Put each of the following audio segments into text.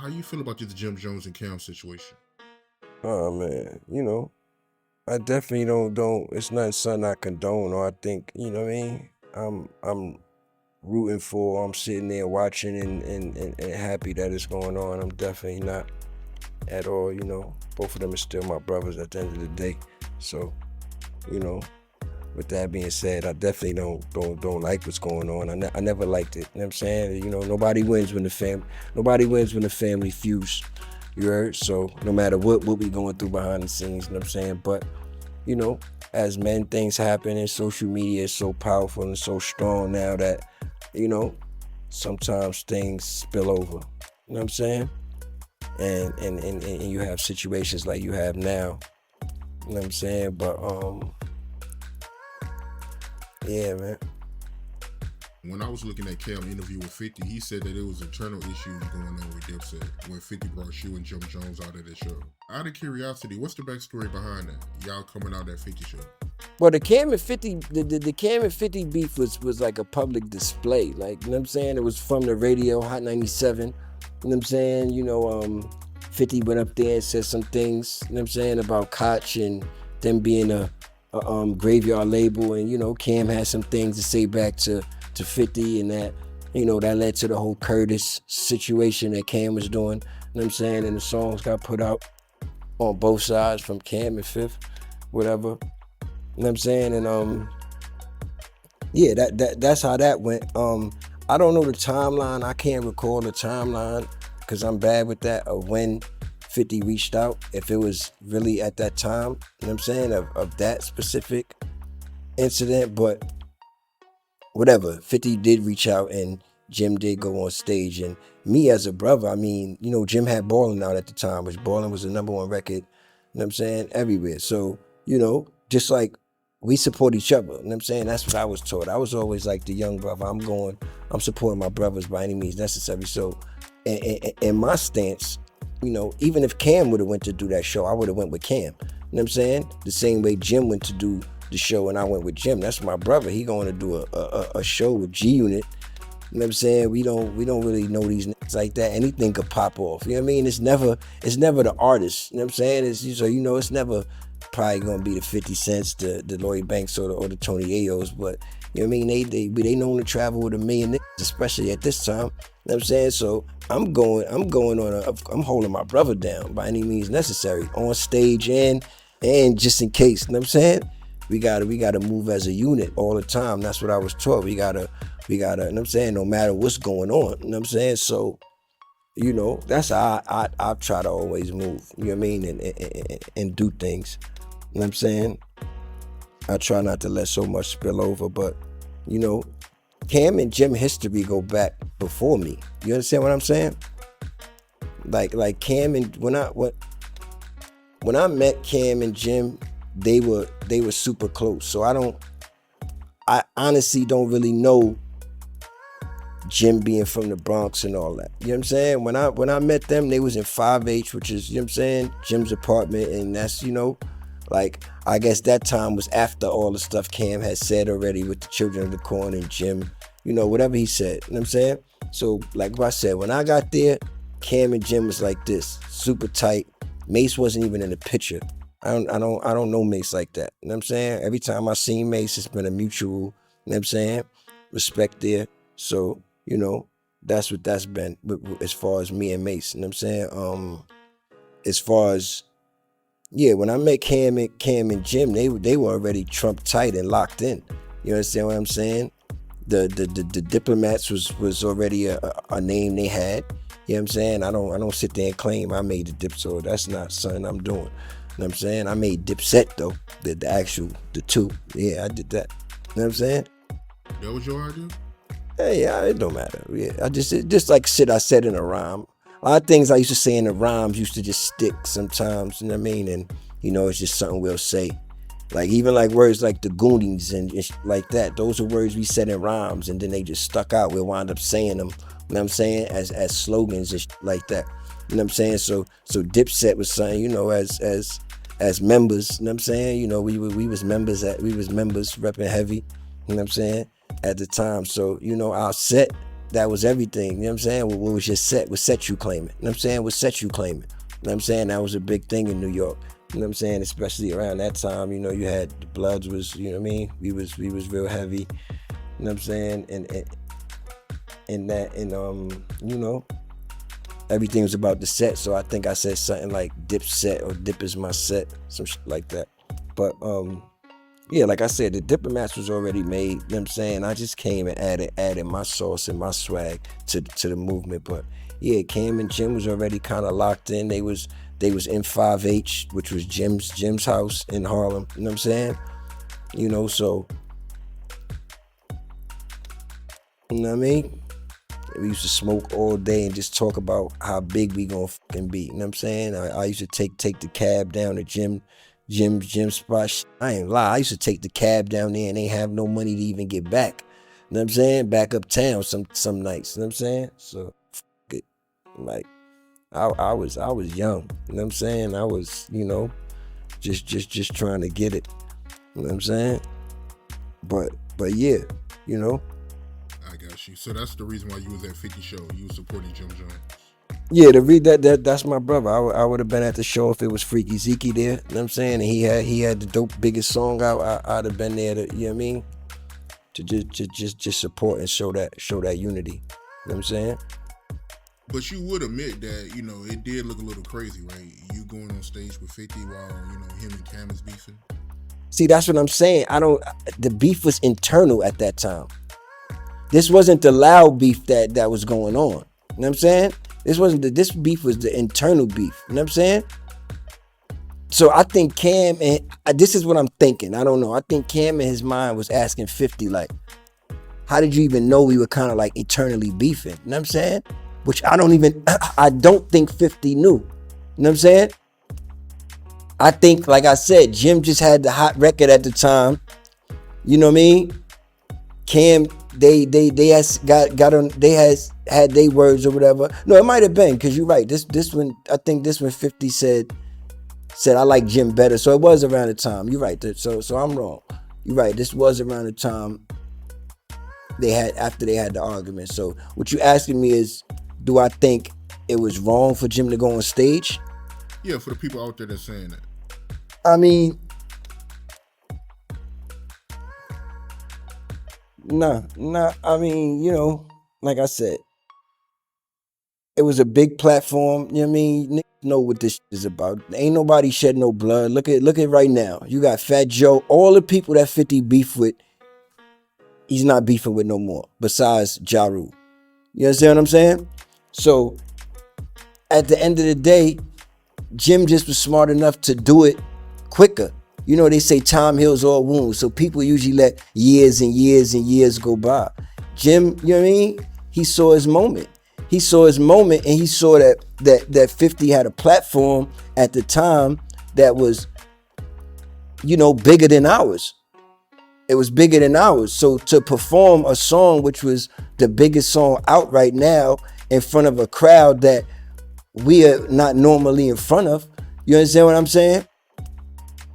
How you feel about this Jim Jones and Cam situation? Oh man, I definitely don't it's not something I condone or I think, what I mean? I'm rooting for, I'm sitting there watching and happy that it's going on. I'm definitely not at all, both of them are still my brothers at the end of the day. So, you know, with that being said, I definitely don't like what's going on. I never liked it. You know what I'm saying? Nobody wins when the family feuds. You heard? So no matter what we going through behind the scenes, you know what I'm saying? But, you know, as men, things happen and social media is so powerful and so strong now that, you know, sometimes things spill over. You know what I'm saying? And you have situations like you have now. You know what I'm saying? But yeah, man. When I was looking at Cam interview with 50, he said that it was internal issues going on with Dipset when 50 brought Shu and Jim Jones out of the show. Out of curiosity, what's the backstory behind that? Y'all coming out that 50 show? Well, the Cam and 50, the Cam and 50 beef was like a public display. Like, you know what I'm saying? It was from the radio, Hot 97. You know what I'm saying? 50 went up there and said some things, you know what I'm saying, about Koch and them being a graveyard label. And, Cam had some things to say back to 50, and that, that led to the whole Curtis situation that Cam was doing. You know what I'm saying? And the songs got put out on both sides from Cam and Fifth, whatever. You know what I'm saying? And yeah, that's how that went. I don't know the timeline. I can't recall the timeline because I'm bad with that of when 50 reached out. If it was really at that time, you know what I'm saying, of that specific incident, but whatever. 50 did reach out and Jim did go on stage. And me as a brother, I mean, Jim had Ballin' out at the time, which Ballin' was the #1 record, you know what I'm saying, everywhere. So, just like we support each other, you know what I'm saying? That's what I was taught. I was always like the young brother. I'm supporting my brothers by any means necessary. So, in my stance, even if Cam would have went to do that show, I would have went with Cam. You know what I'm saying? The same way Jim went to do the show and I went with Jim. That's my brother. He going to do a show with G Unit. You know what I'm saying? We don't really know these niggas like that. Anything could pop off. You know what I mean? It's never the artist. You know what I'm saying? It's never probably gonna be the 50 Cents, the Lloyd Banks or the Tony Ayos, but you know what I mean? They known to travel with a million niggas, especially at this time. You know what I'm saying? So I'm holding my brother down by any means necessary on stage and just in case. You know what I'm saying? We gotta move as a unit all the time. That's what I was taught. We gotta, you know what I'm saying, no matter what's going on. You know what I'm saying? So, that's how I try to always move. You know what I mean? And do things. You know what I'm saying? I try not to let so much spill over, but Cam and Jim history go back before me. You understand what I'm saying? Like Cam and when I met Cam and Jim, they were super close. So I honestly don't really know Jim being from the Bronx and all that. You know what I'm saying? When I met them, they was in 5H, which is, you know what I'm saying, Jim's apartment, and that's, like, I guess that time was after all the stuff Cam had said already with the Children of the Corn and Jim, whatever he said. You know what I'm saying? So, like I said, when I got there, Cam and Jim was like this, super tight. Mace wasn't even in the picture. I don't know Mace like that. You know what I'm saying? Every time I seen Mace, it's been a mutual, you know what I'm saying, respect there. So, that's what that's been as far as me and Mace. You know what I'm saying? As far as, yeah, when I met Cam and Jim, they were already Trump tight and locked in. You understand what I'm saying? The Diplomats was already a name they had. You know what I'm saying? I don't sit there and claim I made the dip, so that's not something I'm doing. You know what I'm saying? I made Dipset though, the two. Yeah, I did that. You know what I'm saying? That was your idea? Hey, yeah, it don't matter. Yeah, just like shit I said in a rhyme. A lot of things I used to say in the rhymes used to just stick sometimes. You know what I mean? And it's just something we'll say. Like even like words like the Goonies and like that. Those are words we said in rhymes, and then they just stuck out. We'll wind up saying them. You know what I'm saying? As slogans and like that. You know what I'm saying? So Dipset was something. As members. You know what I'm saying? We was members repping heavy. You know what I'm saying? At the time. So, our set that was everything. You know what I'm saying? What was your set? What set you claiming? You know what I'm saying? What set you claiming? You know what I'm saying? That was a big thing in New York. You know what I'm saying? Especially around that time, you know, you had the Bloods was, you know what I mean? We was real heavy. You know what I'm saying? And that you know, everything was about the set. So I think I said something like Dipset or Dip is my set, some shit like that. But yeah, like I said, the Diplomats was already made. You know what I'm saying? I just came and added my sauce and my swag to the movement. But yeah, Cam and Jim was already kind of locked in. They was in 5H, which was Jim's house in Harlem. You know what I'm saying? You know, so you know what I mean? We used to smoke all day and just talk about how big we gonna fucking be. You know what I'm saying? I used to take the cab down to Jim's spot. I ain't lie. I used to take the cab down there and ain't have no money to even get back. You know what I'm saying? Back uptown some nights. You know what I'm saying? So it. Like I was young. You know what I'm saying? I was, you know, just trying to get it. You know what I'm saying? But yeah, you know. I got you. So that's the reason why you was at 50 show. You was supporting Jim Jones. Yeah, to read that's my brother. I would have been at the show if it was Freaky Zeke there. You know what I'm saying? And he had the dope biggest song out. I'd have been there to, you know what I mean? To just support and show that unity. You know what I'm saying? But you would admit that, you know, it did look a little crazy, right? You going on stage with 50 while, you know, him and Cam is beefing. See, that's what I'm saying. The beef was internal at that time. This wasn't the loud beef that was going on. You know what I'm saying? This beef was the internal beef. You know what I'm saying? So I think Cam, and this is what I'm thinking. I don't know. I think Cam in his mind was asking 50, like, how did you even know we were kind of like eternally beefing? You know what I'm saying? Which I don't think 50 knew. You know what I'm saying? I think, like I said, Jim just had the hot record at the time. You know what I mean? Cam, they had their words or whatever. No, it might have been, because you're right. This one, I think this one 50 said I like Jim better. So it was around the time. You're right. So I'm wrong. You're right. This was around the time after they had the argument. So what you asking me is, do I think it was wrong for Jim to go on stage? Yeah, for the people out there that's saying that. I mean, nah. I mean, you know, like I said, it was a big platform. You know what I mean? Niggas know what this is about. Ain't nobody shed no blood. Look at right now. You got Fat Joe. All the people that 50 beef with, he's not beefing with no more. Besides Ja Rule. You understand what I'm saying? So at the end of the day, Jim just was smart enough to do it quicker. You know, they say time heals all wounds. So people usually let years and years and years go by. Jim, you know what I mean? He saw his moment. And he saw that 50 had a platform at the time that was, you know, bigger than ours. It was bigger than ours. So to perform a song which was the biggest song out right now in front of a crowd that we are not normally in front of, you understand what I'm saying?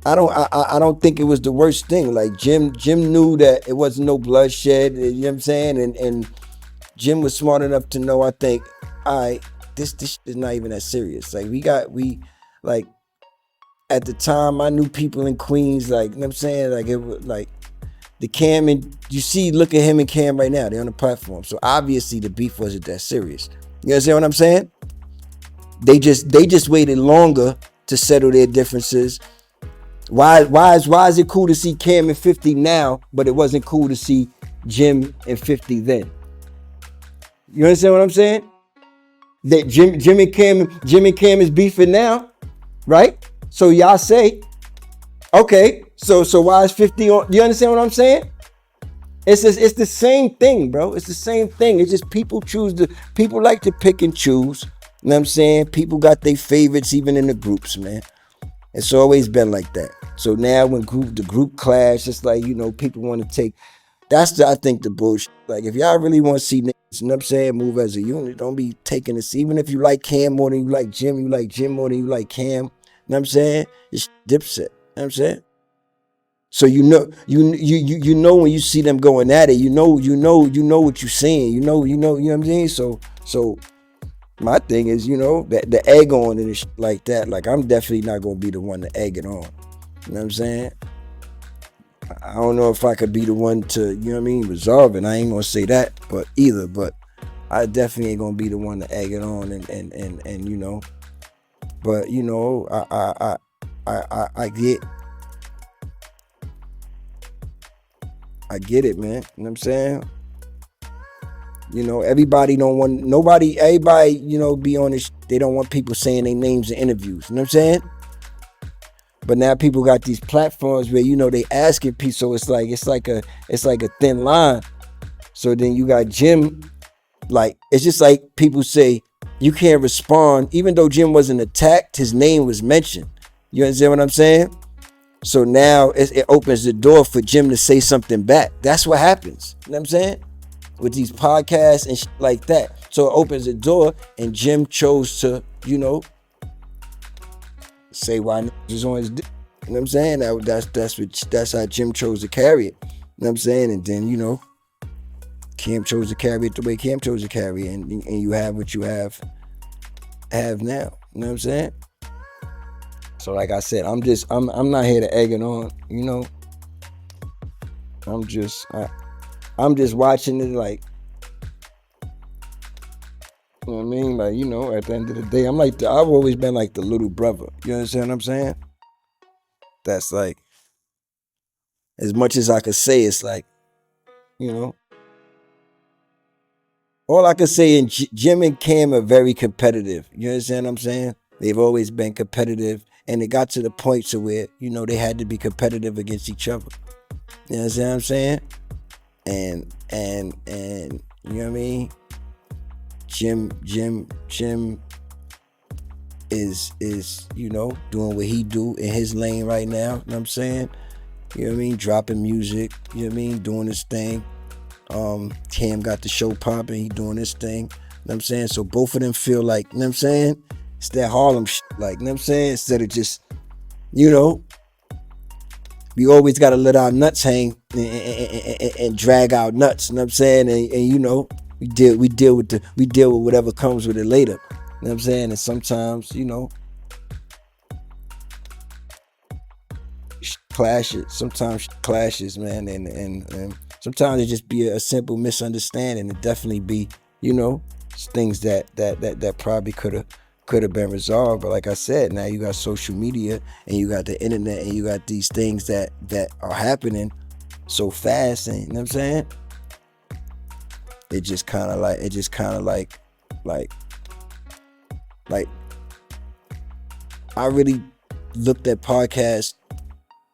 I don't think it was the worst thing. Like Jim knew that it wasn't no bloodshed, you know what I'm saying? And Jim was smart enough to know, I think, all right, this is not even that serious. Like we like at the time I knew people in Queens, like, you know what I'm saying? Like it was like the Cam, and you see, look at him and Cam right now, they're on the platform. So obviously the beef wasn't that serious. You understand what I'm saying? They just waited longer to settle their differences. Why is it cool to see Cam and 50 now, but it wasn't cool to see Jim and 50 then? You understand what I'm saying? That Jim and Cam is beefing now, right? So y'all say, okay, so why is 50 on? You understand what I'm saying? It's the same thing, bro. It's the same thing. It's just people like to pick and choose. You know what I'm saying? People got their favorites even in the groups, man. It's always been like that. So now when the group clash, it's like, you know, people want to take, I think the bullshit. Like if y'all really want to see niggas, you know what I'm saying, move as a unit, don't be taking this. Even if you like Cam more than you like Jim more than you like Cam. You know what I'm saying? It's Dipset. You know what I'm saying? So you know when you see them going at it, you know what you're saying. You know what I'm saying. So my thing is, that the egg on and shit like that. Like I'm definitely not gonna be the one to egg it on. You know what I'm saying? I don't know if I could be the one to, resolve it. I ain't gonna say that, but I definitely ain't gonna be the one to egg it on and but I get it, man. You know what I'm saying? Everybody don't want everybody, be on this. They don't want people saying their names in interviews. You know what I'm saying? But now people got these platforms where they asking people, so it's like a thin line. So then you got Jim, like it's just like people say you can't respond, even though Jim wasn't attacked, his name was mentioned. You understand what I'm saying? So now it opens the door for Jim to say something back. That's what happens. You know what I'm saying? With these podcasts and shit like that. So it opens the door, and Jim chose to, say why niggas on his dick. You know what I'm saying? That's how Jim chose to carry it. You know what I'm saying? And then, Cam chose to carry it the way Cam chose to carry it, and you have what you have now. You know what I'm saying? So like I said, I'm not here to egg it on, I'm just watching it like, you know what I mean? Like, at the end of the day, I've always been like the little brother. You understand what I'm saying? That's like, as much as I could say, it's like, all I could say, and Jim and Cam are very competitive. You understand what I'm saying? They've always been competitive, and it got to the point to where, they had to be competitive against each other. You understand what I'm saying? And you know what I mean? Jim is doing what he do in his lane right now. You know what I'm saying? You know what I mean? Dropping music, you know what I mean? Doing his thing. Cam got the show popping, he doing his thing. You know what I'm saying? So both of them feel like, you know what I'm saying? It's that Harlem shit, like, you know what I'm saying? Instead of just, we always gotta let our nuts hang and drag our nuts, you know what I'm saying? And we deal with whatever comes with it later. You know what I'm saying? And sometimes, clashes, man, and sometimes it just be a simple misunderstanding. It definitely be, things that probably could have been resolved. But like I said, now you got social media and you got the internet and you got these things that are happening so fast, and you know what I'm saying? It just kind of like I really looked at podcasts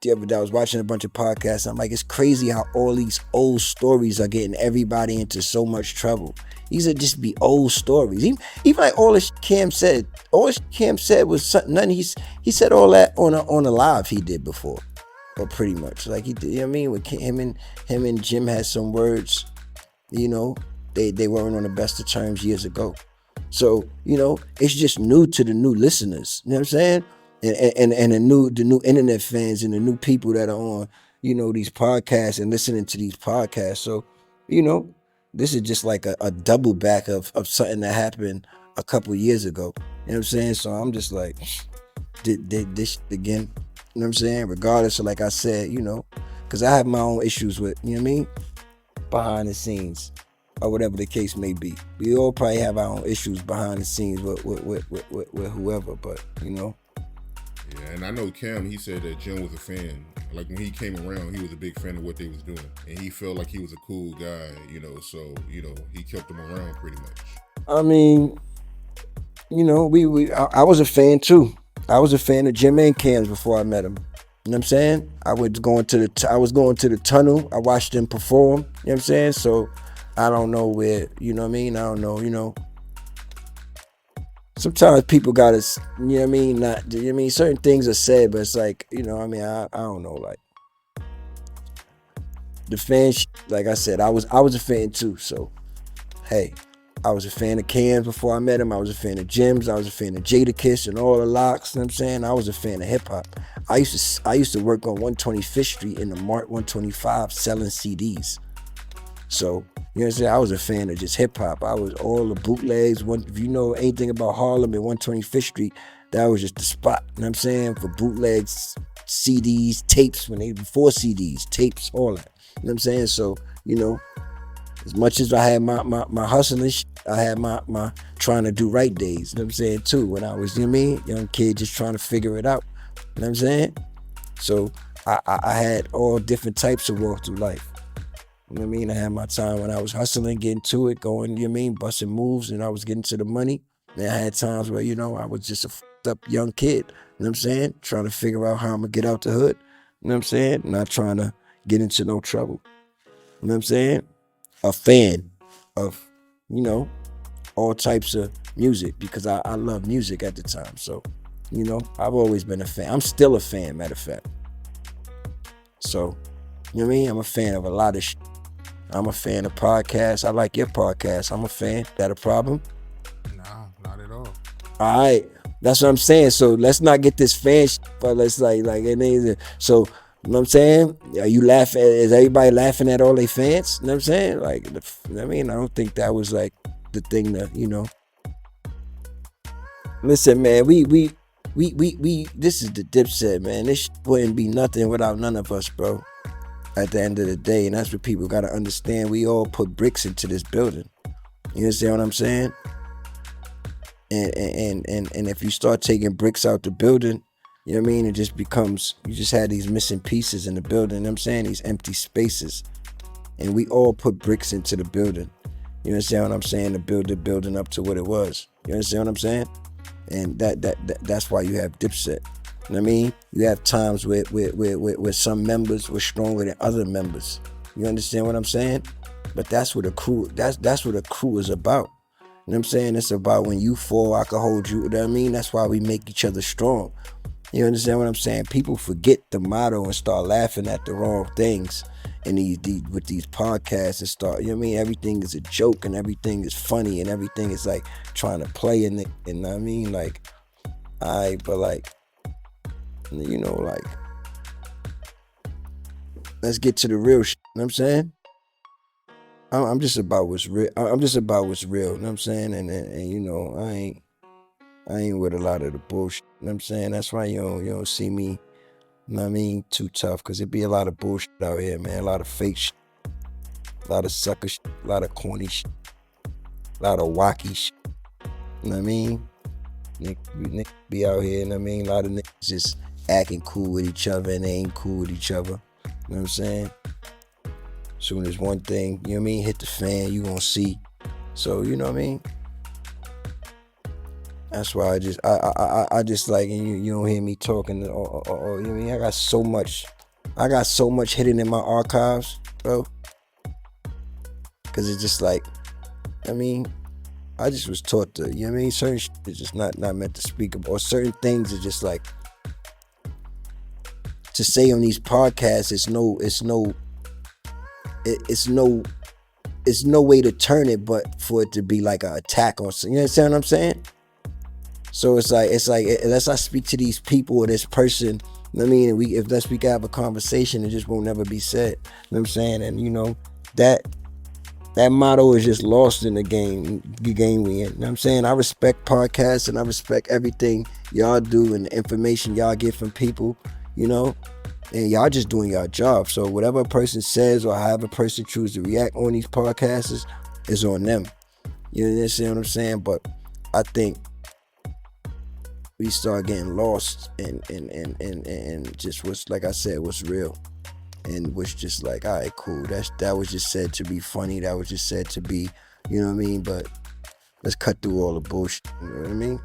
the other day. I was watching a bunch of podcasts. I'm like, it's crazy how all these old stories are getting everybody into so much trouble. These are just be old stories. Even like all this Cam said was something. Nothing. He said all that on a live he did before, or pretty much like he did. You know what I mean? With him and Jim had some words. They weren't on the best of terms years ago. So it's just new to the new listeners. You know what I'm saying? And the new internet fans and the new people that are on these podcasts and listening to these podcasts. So this is just like a double back of something that happened a couple years ago. You know what I'm saying? So I'm just like, did this again. You know what I'm saying? Regardless of, like I said, because I have my own issues with, you know what I mean, behind the scenes or whatever the case may be. We all probably have our own issues behind the scenes with whoever, but Yeah, and I know Cam, he said that Jim was a fan. Like when he came around, he was a big fan of what they was doing. And he felt like he was a cool guy, so, he kept them around pretty much. I mean, I was a fan too. I was a fan of Jim and Cam's before I met him. You know what I'm saying? I was going to the tunnel. I watched them perform. You know what I'm saying? So I don't know where, you know what I mean? I don't know, Sometimes people gotta, you know what I mean? Not, you know what I mean? Certain things are said, but it's like, I don't know, like the fan. Like I said, I was a fan too. So, hey, I was a fan of Cams before I met him. I was a fan of Jim's. I was a fan of Jadakiss and all the locks. You know what I'm saying? I was a fan of hip hop. I used to work on 125th Street in the Mart 125 selling CDs. So, you know what I'm saying? I was a fan of just hip hop. I was all the bootlegs. If you know anything about Harlem and 125th Street, that was just the spot, you know what I'm saying? For bootlegs, CDs, tapes, before CDs, tapes, all that. You know what I'm saying? So, you know, as much as I had my hustling, I had my trying to do right days, you know what I'm saying, too, when I was, you know what I mean, young kid just trying to figure it out, you know what I'm saying? So I had all different types of walk through life. You know what I mean? I had my time when I was hustling, getting to it, going, you know what I mean, busting moves, and I was getting to the money. And I had times where, you know, I was just a fucked up young kid, you know what I'm saying? Trying to figure out how I'm gonna get out the hood, you know what I'm saying? Not trying to get into no trouble, you know what I'm saying? A fan of, you know, all types of music because I love music at the time. So, you know, I've always been a fan. I'm still a fan, matter of fact. So, you know what I mean? I'm a fan of a lot of shit. I'm a fan of podcasts. I like your podcast. I'm a fan. That a problem? Nah, not at all. All right. That's what I'm saying. So let's not get this fan shit, but let's like it. So, you know what I'm saying? Are you laughing? Is everybody laughing at all they fans? You know what I'm saying? Like, you know what I mean? I don't think that was like the thing that, you know. Listen, man, we this is the Dipset, man. This shit wouldn't be nothing without none of us, bro. At the end of the day, and that's what people got to understand. We all put bricks into this building. You understand what I'm saying? And if you start taking bricks out the building, you know what I mean? It just becomes, you just had these missing pieces in the building. You know what I'm saying? These empty spaces. And we all put bricks into the building. You understand what I'm saying? To build the building up to what it was. You understand what I'm saying? And that's why you have Dipset. You know what I mean? You have times where some members were stronger than other members. You understand what I'm saying? But that's what a crew, that's what a crew is about. You know what I'm saying? It's about when you fall, I can hold you. You know what I mean? That's why we make each other strong. You understand what I'm saying? People forget the motto and start laughing at the wrong things. And with these podcasts and start, you know what I mean? Everything is a joke and everything is funny and everything is like trying to play in it. You know what I mean? Like, but like, you know, like, let's get to the real shit. You know what I'm saying? I'm just about what's real. I'm just about what's real. You know what I'm saying? And you know, I ain't with a lot of the bullshit. You know what I'm saying? That's why you don't see me, you know what I mean, too tough. Cause it be a lot of bullshit out here, man. A lot of fake shit. A lot of sucker shit. A lot of corny shit. A lot of wacky shit. You know what I mean? Niggas be out here, you know what I mean? A lot of niggas just acting cool with each other and they ain't cool with each other. You know what I'm saying? Soon as one thing, you know what I mean, hit the fan, you gonna see. So, you know what I mean? That's why I just like, and you don't hear me talking, or you know what I mean? I got so much hidden in my archives, bro. Cause it's just like, I mean, I just was taught to, you know what I mean? Certain shit is just not meant to speak about, or certain things are just like, to say on these podcasts, it's no way to turn it but for it to be like an attack on, you understand what I'm saying? So it's like unless I speak to these people or this person, you know what I mean, unless we can have a conversation, it just won't never be said. You know what I'm saying? And you know, that motto is just lost in the game we in. You know what I'm saying? I respect podcasts and I respect everything y'all do and the information y'all get from people, you know, and y'all just doing y'all job. So whatever a person says or however a person chooses to react on these podcasts is on them. You understand what I'm saying? But I think we start getting lost and just what's, like I said, what's real. And was just like, all right, cool. That was just said to be funny. That was just said to be, you know what I mean? But let's cut through all the bullshit. You know what I mean?